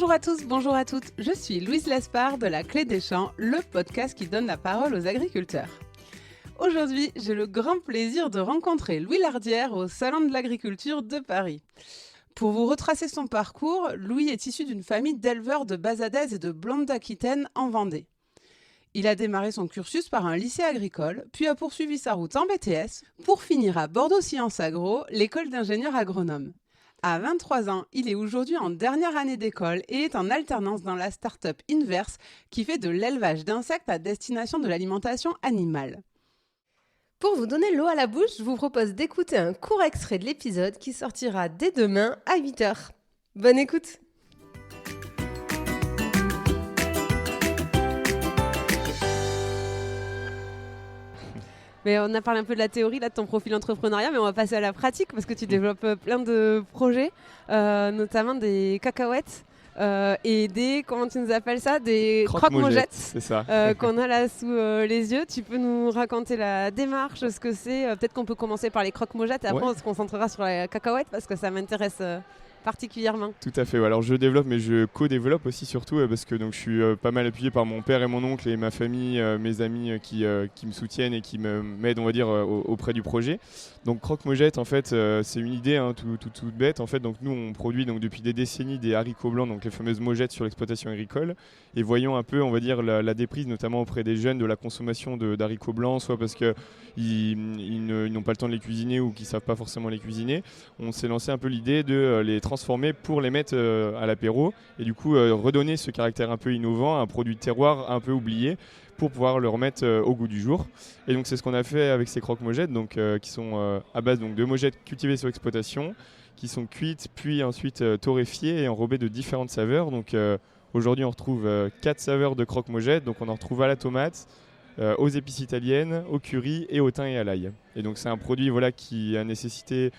Bonjour à tous, bonjour à toutes, je suis Louise Lespard de La Clé des Champs, le podcast qui donne la parole aux agriculteurs. Aujourd'hui, j'ai le grand plaisir de rencontrer Louis Lardière au Salon de l'Agriculture de Paris. Pour vous retracer son parcours, Louis est issu d'une famille d'éleveurs de Bazadès et de Blondes d'Aquitaine en Vendée. Il a démarré son cursus par un lycée agricole, puis a poursuivi sa route en BTS, pour finir à Bordeaux Sciences Agro, l'école d'ingénieurs agronomes. À 23 ans, il est aujourd'hui en dernière année d'école et est en alternance dans la start-up Inverse qui fait de l'élevage d'insectes à destination de l'alimentation animale. Pour vous donner l'eau à la bouche, je vous propose d'écouter un court extrait de l'épisode qui sortira dès demain à 8h. Bonne écoute! Mais on a parlé un peu de la théorie là, de ton profil entrepreneuriat, mais on va passer à la pratique parce que tu développes plein de projets, notamment des cacahuètes et des, comment tu nous appelles ça, des croque-mojettes, c'est ça. qu'on a là sous les yeux. Tu peux nous raconter la démarche, ce que c'est. Peut-être qu'on peut commencer par les croque-mojettes et après on se concentrera sur la cacahuète parce que ça m'intéresse particulièrement. Tout à fait. Alors je développe, mais je co-développe aussi surtout parce que donc je suis pas mal appuyé par mon père et mon oncle et ma famille, mes amis qui me soutiennent et qui m'aident, on va dire, auprès du projet. Donc croque-mojette, en fait, c'est une idée toute bête. En fait, donc nous on produit donc depuis des décennies des haricots blancs, donc les fameuses mojettes sur l'exploitation agricole. Et voyons un peu, on va dire, la déprise, notamment auprès des jeunes, de la consommation d'haricots blancs, soit parce que ils n'ont pas le temps de les cuisiner ou qu'ils savent pas forcément les cuisiner. On s'est lancé un peu l'idée de les transformer pour les mettre à l'apéro et du coup redonner ce caractère un peu innovant à un produit de terroir un peu oublié pour pouvoir le remettre au goût du jour. Et donc c'est ce qu'on a fait avec ces croque-mojettes, donc qui sont à base donc, de mojettes cultivées sur exploitation, qui sont cuites puis ensuite torréfiées et enrobées de différentes saveurs. Donc aujourd'hui on retrouve 4 saveurs de croque-mojettes, donc on en retrouve à la tomate, aux épices italiennes, au curry et au thym et à l'ail. Et donc c'est un produit voilà, qui a nécessité,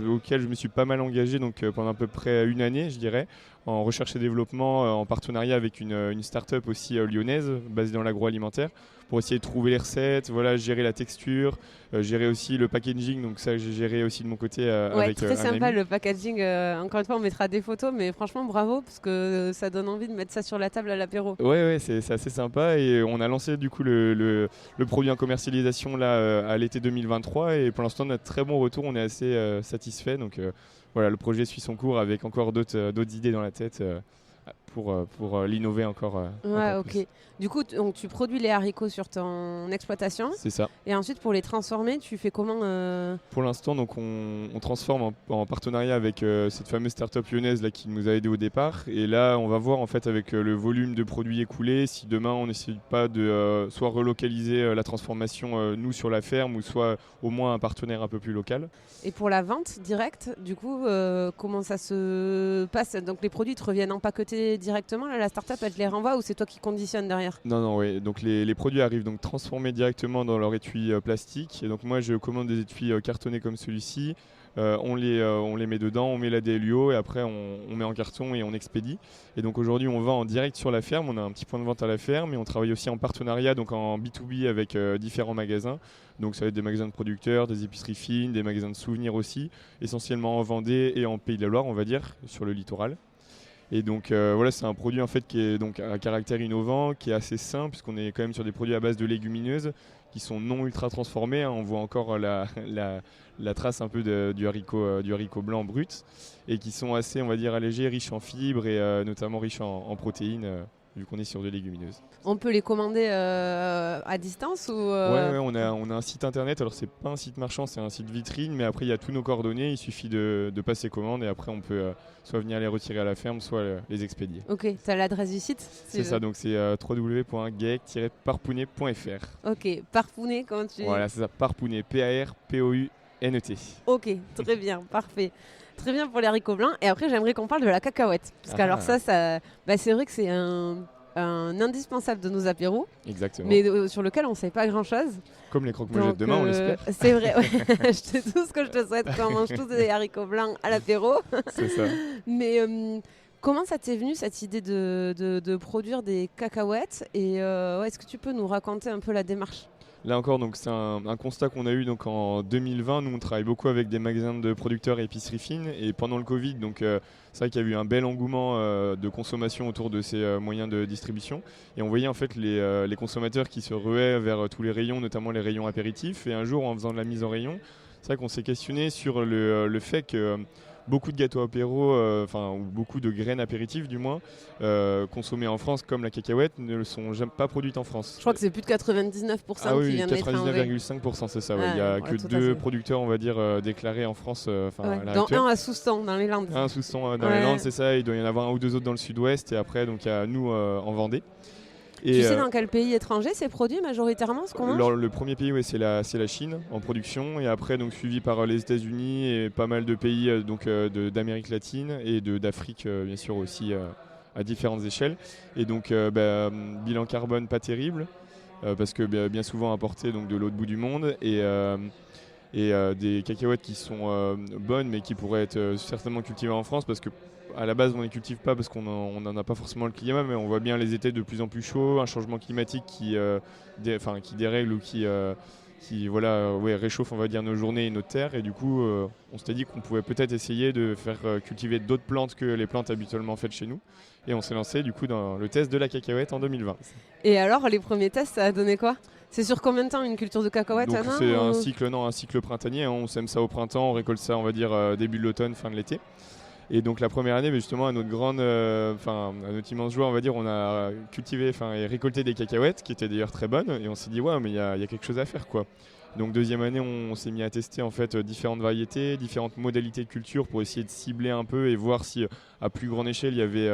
auquel je me suis pas mal engagé donc, pendant à peu près une année, je dirais, en recherche et développement, en partenariat avec une start-up aussi lyonnaise, basée dans l'agroalimentaire, pour essayer de trouver les recettes, voilà, gérer la texture, gérer aussi le packaging, donc ça j'ai géré aussi de mon côté avec très sympa ami. Le packaging, encore une fois on mettra des photos, mais franchement bravo, parce que ça donne envie de mettre ça sur la table à l'apéro. Ouais, c'est assez sympa et on a lancé du coup le produit en commercialisation là, à l'été 2023 et pour l'instant on a de très bons retours, on est assez satisfait, donc voilà, le projet suit son cours avec encore d'autres idées dans la tête pour l'innover encore. Ouais, encore ok. plus. Du coup, donc, tu produis les haricots sur ton exploitation C'est ça. et ensuite pour les transformer, tu fais comment Pour l'instant, donc on transforme en partenariat avec cette fameuse start-up lyonnaise là, qui nous a aidé au départ. Et là, on va voir en fait avec le volume de produits écoulés si demain on n'essaye pas de soit relocaliser la transformation nous sur la ferme ou soit au moins un partenaire un peu plus local. Et pour la vente directe, du coup, comment ça se passe? Donc les produits te reviennent empaquetés directement, là, la start-up elle te les renvoie ou c'est toi qui conditionne derrière? Non, oui. Donc les produits arrivent donc transformés directement dans leur étui plastique. Et donc moi, je commande des étuis cartonnés comme celui-ci. On les met dedans, on met la DLUO et après on met en carton et on expédie. Et donc aujourd'hui, on vend en direct sur la ferme. On a un petit point de vente à la ferme et on travaille aussi en partenariat, donc en B2B avec différents magasins. Donc ça va être des magasins de producteurs, des épiceries fines, des magasins de souvenirs aussi, essentiellement en Vendée et en Pays de la Loire, on va dire, sur le littoral. Et donc voilà, c'est un produit en fait qui est donc à caractère innovant, qui est assez sain puisqu'on est quand même sur des produits à base de légumineuses qui sont non ultra transformés. On voit encore la trace un peu du haricot blanc brut et qui sont assez, on va dire, allégés, riches en fibres et notamment riches en protéines. Vu qu'on est sur des légumineuses. On peut les commander à distance ou Ouais, on a un site internet, alors c'est pas un site marchand, c'est un site vitrine, mais après il y a tous nos coordonnées, il suffit de passer commande et après on peut soit venir les retirer à la ferme, soit les expédier. Ok, tu as l'adresse du site? C'est ça, donc c'est www.geek-parpounet.fr. Ok, parpounet, comment tu... Voilà, c'est ça, Parpounet, P-A-R-P-O-U-N-E-T. Ok, très bien, parfait. Très bien pour les haricots blancs. Et après, j'aimerais qu'on parle de la cacahuète. Parce que alors ça c'est vrai que c'est un indispensable de nos apéros. Exactement. Mais sur lequel on ne sait pas grand-chose. Comme les croque-mojettes demain, on l'espère. C'est vrai, ouais. C'est tout ce que je te souhaite, qu'on mange tous des haricots blancs à l'apéro. C'est ça. Mais comment ça t'est venu, cette idée de produire des cacahuètes? Et est-ce que tu peux nous raconter un peu la démarche? Là encore, donc, c'est un constat qu'on a eu donc, en 2020. Nous, on travaille beaucoup avec des magasins de producteurs et épiceries fines. Et pendant le Covid, donc, c'est vrai qu'il y a eu un bel engouement de consommation autour de ces moyens de distribution. Et on voyait en fait les consommateurs qui se ruaient vers tous les rayons, notamment les rayons apéritifs. Et un jour, en faisant de la mise en rayon, c'est vrai qu'on s'est questionné sur le fait que beaucoup de gâteaux apéro, ou beaucoup de graines apéritives du moins, consommées en France comme la cacahuète, ne sont jamais pas produites en France. Je crois que c'est plus de 99% qui viennent d'être enlevés. 99,5%, c'est ça. Il n'y a que 2 producteurs, on va dire, déclarés en France. Dans un à Soustan, dans les Landes. Un à Soustan dans les Landes, c'est ça. Il doit y en avoir un ou 2 autres dans le sud-ouest. Et après, donc, il y a nous en Vendée. Et tu sais dans quel pays étranger c'est produit majoritairement ce qu'on mange ? Alors, le premier pays, c'est la Chine en production, et après donc suivi par les États-Unis et pas mal de pays d'Amérique latine et d'Afrique bien sûr aussi à différentes échelles. Et donc bilan carbone pas terrible parce que bien souvent importé donc de l'autre bout du monde et des cacahuètes qui sont bonnes mais qui pourraient être certainement cultivées en France parce que à la base, on ne les cultive pas parce qu'on n'en a pas forcément le climat, mais on voit bien les étés de plus en plus chauds, un changement climatique qui dérègle ou qui réchauffe, on va dire, nos journées et notre terre. Et du coup, on s'était dit qu'on pouvait peut-être essayer de faire cultiver d'autres plantes que les plantes habituellement faites chez nous. Et on s'est lancé du coup dans le test de la cacahuète en 2020. Et alors, les premiers tests, ça a donné quoi ? C'est sur combien de temps une culture de cacahuètes ? Donc c'est un cycle printanier. On sème ça au printemps, on récolte ça, on va dire, début de l'automne, fin de l'été. Et donc la première année, justement, à notre immense joie, on va dire, on a cultivé et récolté des cacahuètes qui étaient d'ailleurs très bonnes. Et on s'est dit, ouais, mais il y a quelque chose à faire, quoi. Donc deuxième année, on s'est mis à tester en fait différentes variétés, différentes modalités de culture pour essayer de cibler un peu et voir si à plus grande échelle il y avait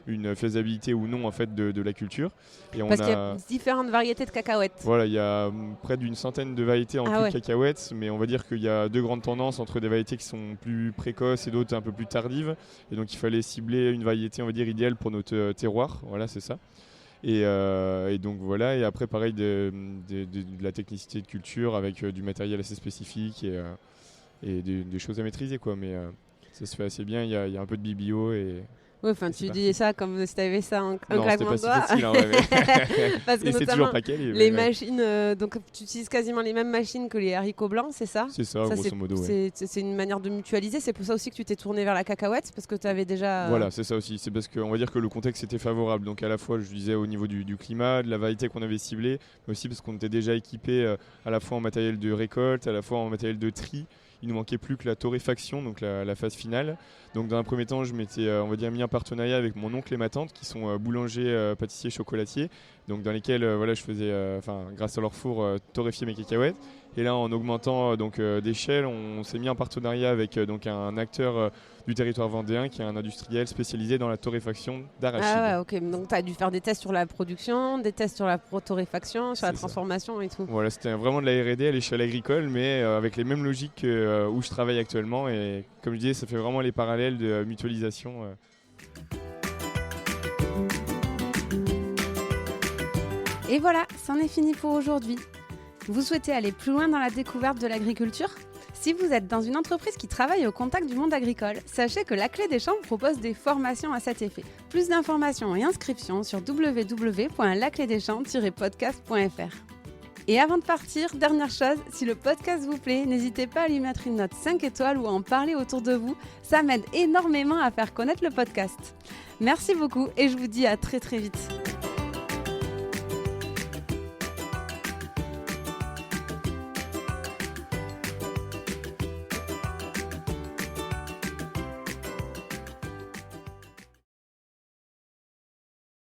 une faisabilité ou non en fait de la culture. Et Parce qu'il y a différentes variétés de cacahuètes. Voilà, il y a près d'une centaine de variétés en tout de cacahuètes, mais on va dire qu'il y a 2 grandes tendances entre des variétés qui sont plus précoces et d'autres un peu plus tardives. Et donc il fallait cibler une variété, on va dire, idéale pour notre terroir. Voilà, c'est ça. Et donc voilà, et après pareil de la technicité de culture avec du matériel assez spécifique et des choses à maîtriser quoi, mais ça se fait assez bien, il y a un peu de BBO et... Oui, enfin tu dis ça comme si tu avais ça un claquement de doigts. Non, c'était pas si facile, Parce que et c'est toujours pas quali. Les machines, donc tu utilises quasiment les mêmes machines que les haricots blancs, c'est ça ? C'est ça, grosso modo, c'est une manière de mutualiser, c'est pour ça aussi que tu t'es tourné vers la cacahuète, parce que tu avais déjà... Voilà, c'est ça aussi, c'est parce qu'on va dire que le contexte était favorable, donc à la fois, je disais, au niveau du climat, de la variété qu'on avait ciblée, mais aussi parce qu'on était déjà équipé à la fois en matériel de récolte, à la fois en matériel de tri. Il ne manquait plus que la torréfaction, donc la phase finale. Donc dans un premier temps, je m'étais mis en partenariat avec mon oncle et ma tante qui sont boulangers, pâtissiers, chocolatiers, donc dans lesquels je faisais, grâce à leur four, torréfier mes cacahuètes. Et là, en augmentant d'échelle, on s'est mis en partenariat avec un acteur du territoire vendéen qui est un industriel spécialisé dans la torréfaction d'arachide. Ah ouais, ok. Donc tu as dû faire des tests sur la production, des tests sur la torréfaction, sur la transformation et tout. Voilà, c'était vraiment de la R&D à l'échelle agricole, mais avec les mêmes logiques où je travaille actuellement. Et comme je disais, ça fait vraiment les parallèles de mutualisation. Et voilà, c'en est fini pour aujourd'hui. Vous souhaitez aller plus loin dans la découverte de l'agriculture ? Si vous êtes dans une entreprise qui travaille au contact du monde agricole, sachez que la Clé des Champs propose des formations à cet effet. Plus d'informations et inscriptions sur www.laclédeschamps-podcast.fr. Et avant de partir, dernière chose, si le podcast vous plaît, n'hésitez pas à lui mettre une note 5 étoiles ou à en parler autour de vous. Ça m'aide énormément à faire connaître le podcast. Merci beaucoup et je vous dis à très très vite.